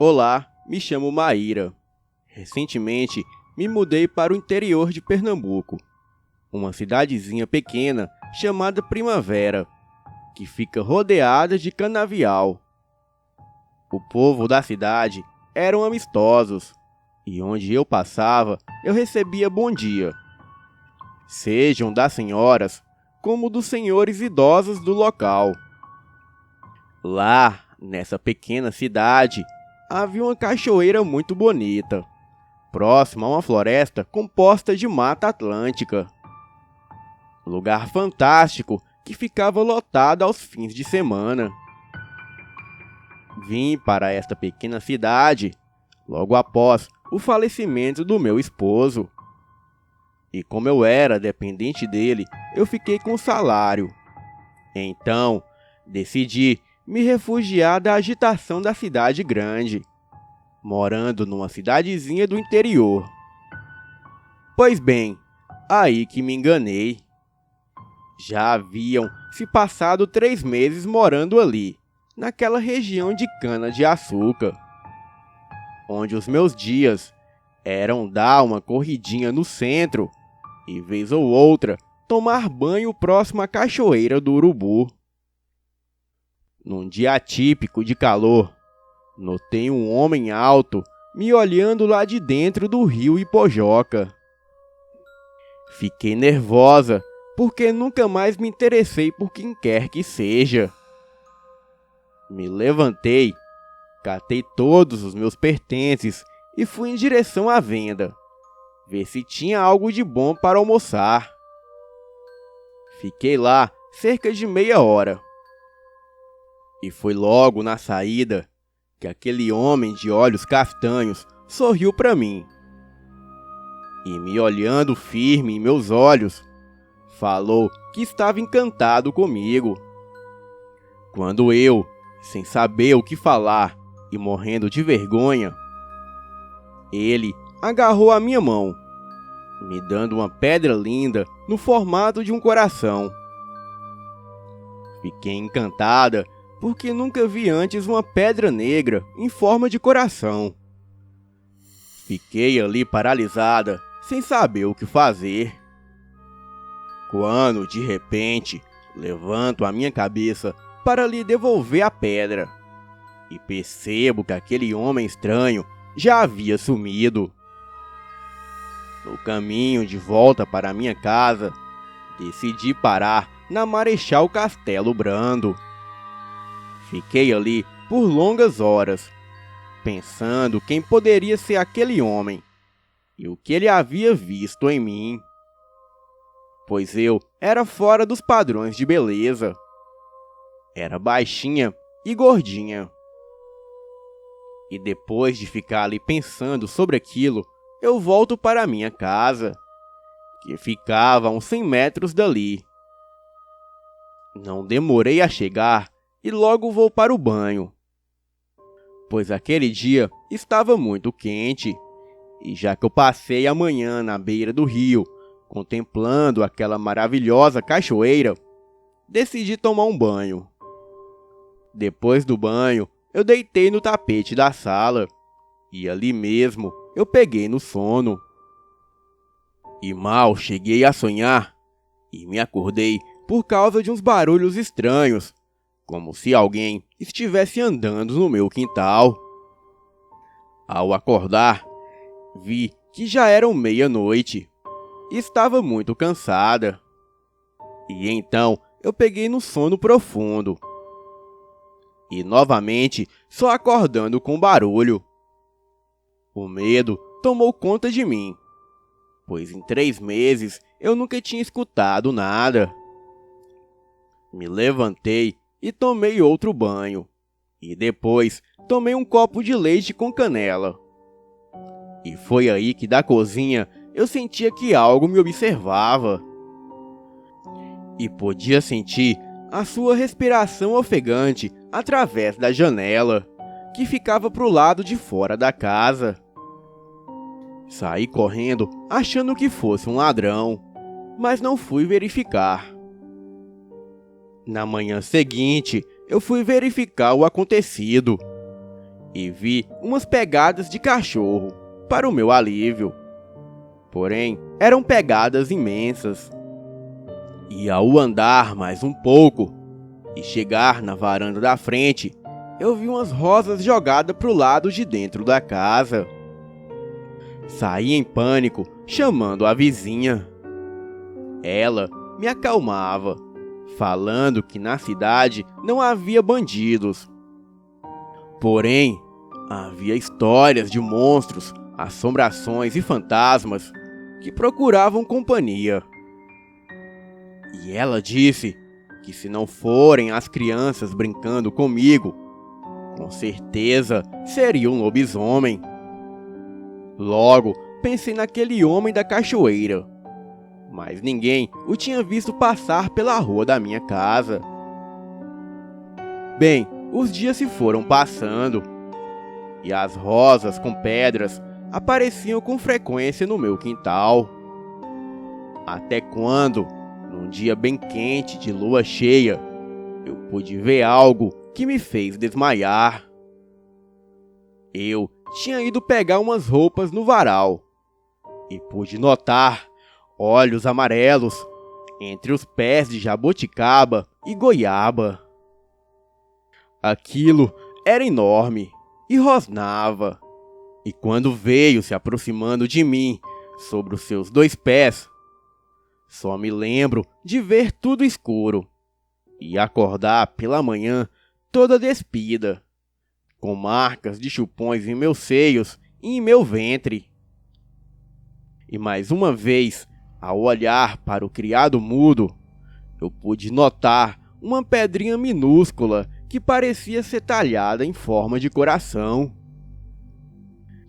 Olá, me chamo Maíra. Recentemente me mudei para o interior de Pernambuco, uma cidadezinha pequena chamada Primavera, que fica rodeada de canavial. O povo da cidade eram amistosos e onde eu passava eu recebia bom dia, sejam das senhoras como dos senhores idosos do local. Lá, nessa pequena cidade, havia uma cachoeira muito bonita, próxima a uma floresta composta de mata atlântica. Lugar fantástico que ficava lotado aos fins de semana. Vim para esta pequena cidade logo após o falecimento do meu esposo. E como eu era dependente dele, eu fiquei com salário. Então, decidi me refugiar da agitação da cidade grande, morando numa cidadezinha do interior. Pois bem, aí que me enganei. Já haviam se passado 3 meses morando ali, naquela região de cana-de-açúcar, onde os meus dias eram dar uma corridinha no centro e, vez ou outra, tomar banho próximo à cachoeira do Urubu. Num dia típico de calor, notei um homem alto me olhando lá de dentro do rio Ipojoca. Fiquei nervosa, porque nunca mais me interessei por quem quer que seja. Me levantei, catei todos os meus pertences e fui em direção à venda, ver se tinha algo de bom para almoçar. Fiquei lá cerca de meia hora. E foi logo na saída que aquele homem de olhos castanhos sorriu para mim. E me olhando firme em meus olhos, falou que estava encantado comigo. Quando eu, sem saber o que falar e morrendo de vergonha, ele agarrou a minha mão, me dando uma pedra linda no formato de um coração. Fiquei encantada porque nunca vi antes uma pedra negra em forma de coração. Fiquei ali paralisada, sem saber o que fazer. Quando, de repente, levanto a minha cabeça para lhe devolver a pedra e percebo que aquele homem estranho já havia sumido. No caminho de volta para a minha casa, decidi parar na Marechal Castelo Brando. Fiquei ali por longas horas, pensando quem poderia ser aquele homem e o que ele havia visto em mim, pois eu era fora dos padrões de beleza. Era baixinha e gordinha. E depois de ficar ali pensando sobre aquilo, eu volto para minha casa, que ficava a uns 100 metros dali. Não demorei a chegar e logo vou para o banho, pois aquele dia estava muito quente, e já que eu passei a manhã na beira do rio, contemplando aquela maravilhosa cachoeira, decidi tomar um banho. Depois do banho, eu deitei no tapete da sala, e ali mesmo eu peguei no sono. E mal cheguei a sonhar, e me acordei por causa de uns barulhos estranhos, como se alguém estivesse andando no meu quintal. Ao acordar, vi que já eram meia-noite e estava muito cansada. E então eu peguei no sono profundo. E novamente só acordando com barulho. O medo tomou conta de mim, pois em 3 meses eu nunca tinha escutado nada. Me levantei e tomei outro banho, e depois tomei um copo de leite com canela. E foi aí que da cozinha eu sentia que algo me observava. E podia sentir a sua respiração ofegante através da janela, que ficava pro lado de fora da casa. Saí correndo achando que fosse um ladrão, mas não fui verificar. Na manhã seguinte, eu fui verificar o acontecido e vi umas pegadas de cachorro, para o meu alívio. Porém, eram pegadas imensas. E ao andar mais um pouco e chegar na varanda da frente, eu vi umas rosas jogadas para o lado de dentro da casa. Saí em pânico, chamando a vizinha. Ela me acalmava, falando que na cidade não havia bandidos. Porém, havia histórias de monstros, assombrações e fantasmas que procuravam companhia. E ela disse que se não forem as crianças brincando comigo, com certeza seria um lobisomem. Logo, pensei naquele homem da cachoeira, mas ninguém o tinha visto passar pela rua da minha casa. Bem, os dias se foram passando, e as rosas com pedras apareciam com frequência no meu quintal. Até quando, num dia bem quente de lua cheia, eu pude ver algo que me fez desmaiar. Eu tinha ido pegar umas roupas no varal e pude notar olhos amarelos entre os pés de jabuticaba e goiaba. Aquilo era enorme e rosnava, e quando veio se aproximando de mim sobre os seus 2 pés, só me lembro de ver tudo escuro e acordar pela manhã toda despida, com marcas de chupões em meus seios e em meu ventre. E mais uma vez, ao olhar para o criado mudo, eu pude notar uma pedrinha minúscula que parecia ser talhada em forma de coração.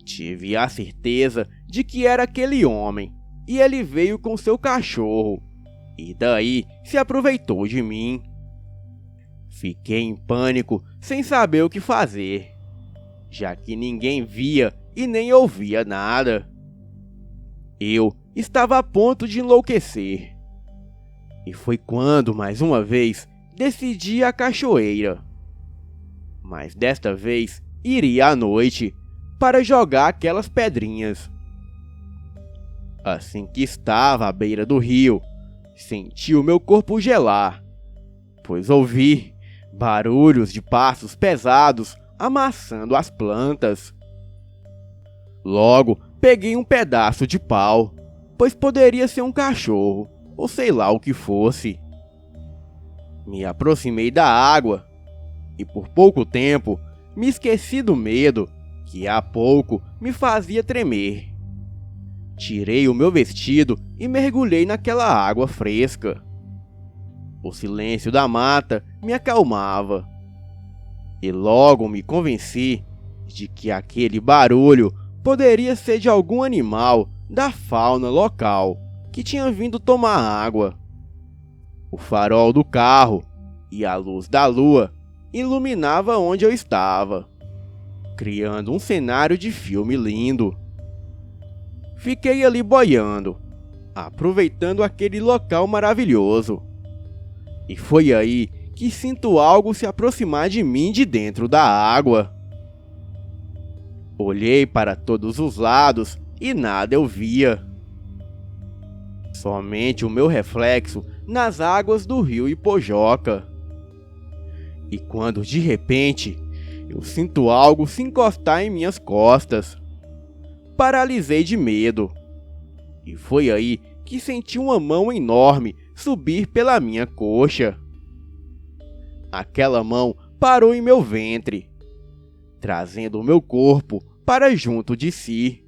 Tive a certeza de que era aquele homem, e ele veio com seu cachorro, e daí se aproveitou de mim. Fiquei em pânico, sem saber o que fazer, já que ninguém via e nem ouvia nada. Eu estava a ponto de enlouquecer. E foi quando, mais uma vez, decidi ir à cachoeira. Mas desta vez, iria à noite, para jogar aquelas pedrinhas. Assim que estava à beira do rio, senti o meu corpo gelar, pois ouvi barulhos de passos pesados amassando as plantas. Logo, peguei um pedaço de pau, pois poderia ser um cachorro, ou sei lá o que fosse. Me aproximei da água, e por pouco tempo me esqueci do medo que há pouco me fazia tremer. Tirei o meu vestido e mergulhei naquela água fresca. O silêncio da mata me acalmava, e logo me convenci de que aquele barulho poderia ser de algum animal da fauna local que tinha vindo tomar água. O farol do carro e a luz da lua iluminava onde eu estava, criando um cenário de filme lindo. Fiquei ali boiando, aproveitando aquele local maravilhoso. E foi aí que sinto algo se aproximar de mim de dentro da água. Olhei para todos os lados e nada eu via. Somente o meu reflexo nas águas do rio Ipojoca. E quando de repente eu sinto algo se encostar em minhas costas, paralisei de medo. E foi aí que senti uma mão enorme subir pela minha coxa. Aquela mão parou em meu ventre, trazendo o meu corpo para junto de si.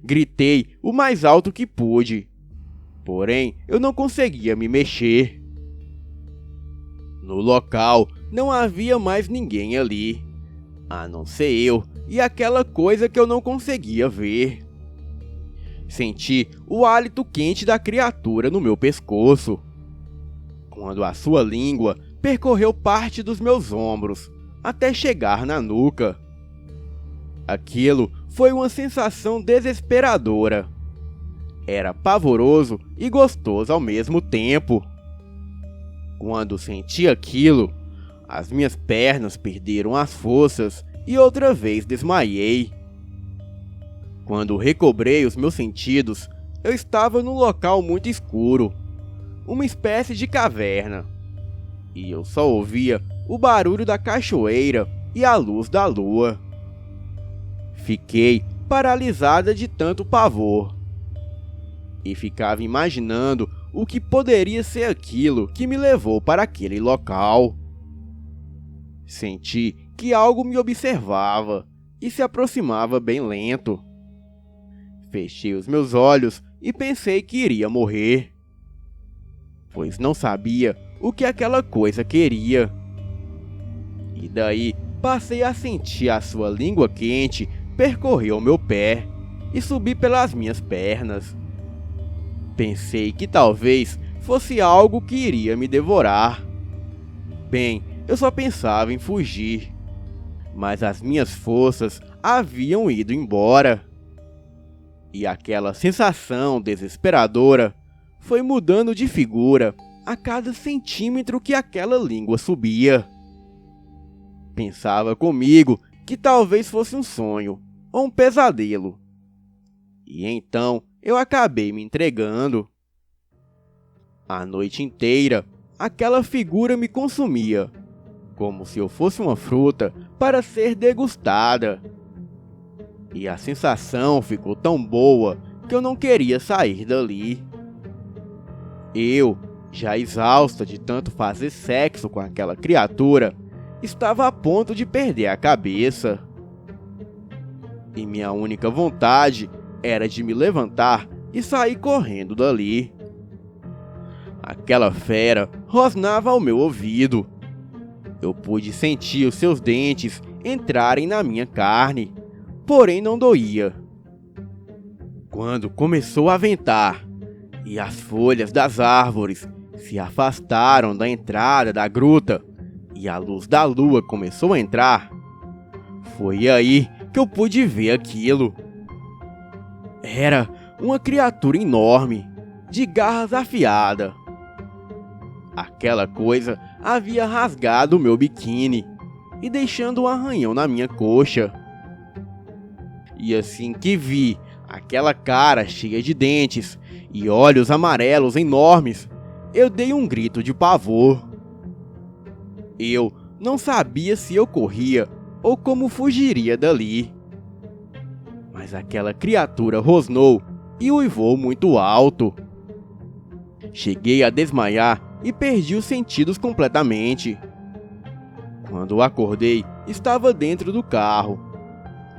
Gritei o mais alto que pude, porém eu não conseguia me mexer. No local não havia mais ninguém ali, a não ser eu e aquela coisa que eu não conseguia ver. Senti o hálito quente da criatura no meu pescoço, quando a sua língua percorreu parte dos meus ombros até chegar na nuca. Aquilo foi uma sensação desesperadora. Era pavoroso e gostoso ao mesmo tempo. Quando senti aquilo, as minhas pernas perderam as forças e outra vez desmaiei. Quando recobrei os meus sentidos, eu estava num local muito escuro, uma espécie de caverna, e eu só ouvia o barulho da cachoeira e a luz da lua. Fiquei paralisada de tanto pavor, e ficava imaginando o que poderia ser aquilo que me levou para aquele local. Senti que algo me observava e se aproximava bem lento. Fechei os meus olhos e pensei que iria morrer, pois não sabia o que aquela coisa queria. E daí passei a sentir a sua língua quente percorrer o meu pé e subir pelas minhas pernas. Pensei que talvez fosse algo que iria me devorar. Bem, eu só pensava em fugir, mas as minhas forças haviam ido embora. E aquela sensação desesperadora foi mudando de figura a cada centímetro que aquela língua subia. Pensava comigo que talvez fosse um sonho ou um pesadelo. E então eu acabei me entregando. A noite inteira, aquela figura me consumia, como se eu fosse uma fruta para ser degustada. E a sensação ficou tão boa que eu não queria sair dali. Eu, já exausta de tanto fazer sexo com aquela criatura, estava a ponto de perder a cabeça. E minha única vontade era de me levantar e sair correndo dali. Aquela fera rosnava ao meu ouvido. Eu pude sentir os seus dentes entrarem na minha carne, porém não doía. Quando começou a ventar e as folhas das árvores se afastaram da entrada da gruta e a luz da lua começou a entrar, foi aí que eu pude ver aquilo. Era uma criatura enorme, de garras afiadas. Aquela coisa havia rasgado o meu biquíni e deixando um arranhão na minha coxa. E assim que vi aquela cara cheia de dentes e olhos amarelos enormes, eu dei um grito de pavor. Eu não sabia se eu corria ou como fugiria dali. Mas aquela criatura rosnou e uivou muito alto. Cheguei a desmaiar e perdi os sentidos completamente. Quando acordei, estava dentro do carro,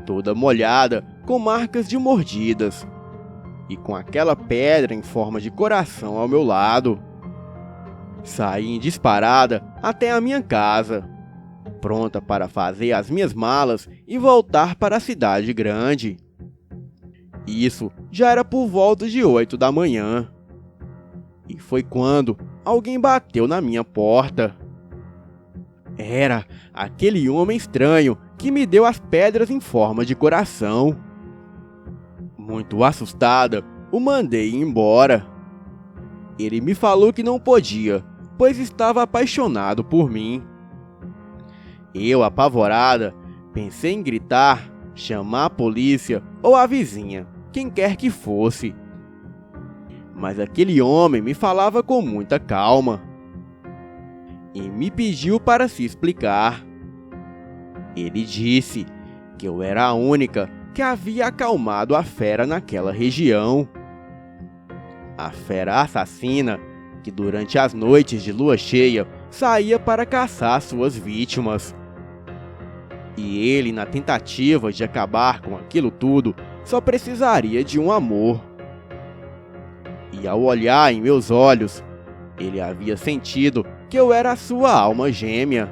toda molhada, com marcas de mordidas, e com aquela pedra em forma de coração ao meu lado. Saí em disparada até a minha casa, pronta para fazer as minhas malas e voltar para a cidade grande. Isso já era por volta de 8 da manhã. E foi quando alguém bateu na minha porta. Era aquele homem estranho que me deu as pedras em forma de coração. Muito assustada, o mandei embora. Ele me falou que não podia, pois estava apaixonado por mim. Eu, apavorada, pensei em gritar, chamar a polícia ou a vizinha, quem quer que fosse. Mas aquele homem me falava com muita calma e me pediu para se explicar. Ele disse que eu era a única que havia acalmado a fera naquela região. A fera assassina que durante as noites de lua cheia saía para caçar suas vítimas. E ele, na tentativa de acabar com aquilo tudo, só precisaria de um amor. E ao olhar em meus olhos, ele havia sentido que eu era a sua alma gêmea.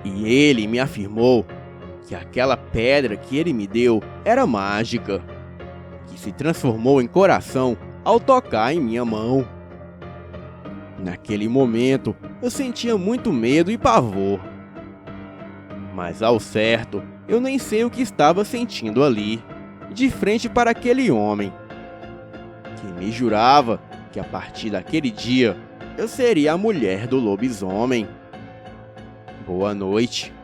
E ele me afirmou que aquela pedra que ele me deu era mágica, que se transformou em coração ao tocar em minha mão. Naquele momento, eu sentia muito medo e pavor. Mas ao certo, eu nem sei o que estava sentindo ali, de frente para aquele homem, que me jurava que a partir daquele dia eu seria a mulher do lobisomem. Boa noite.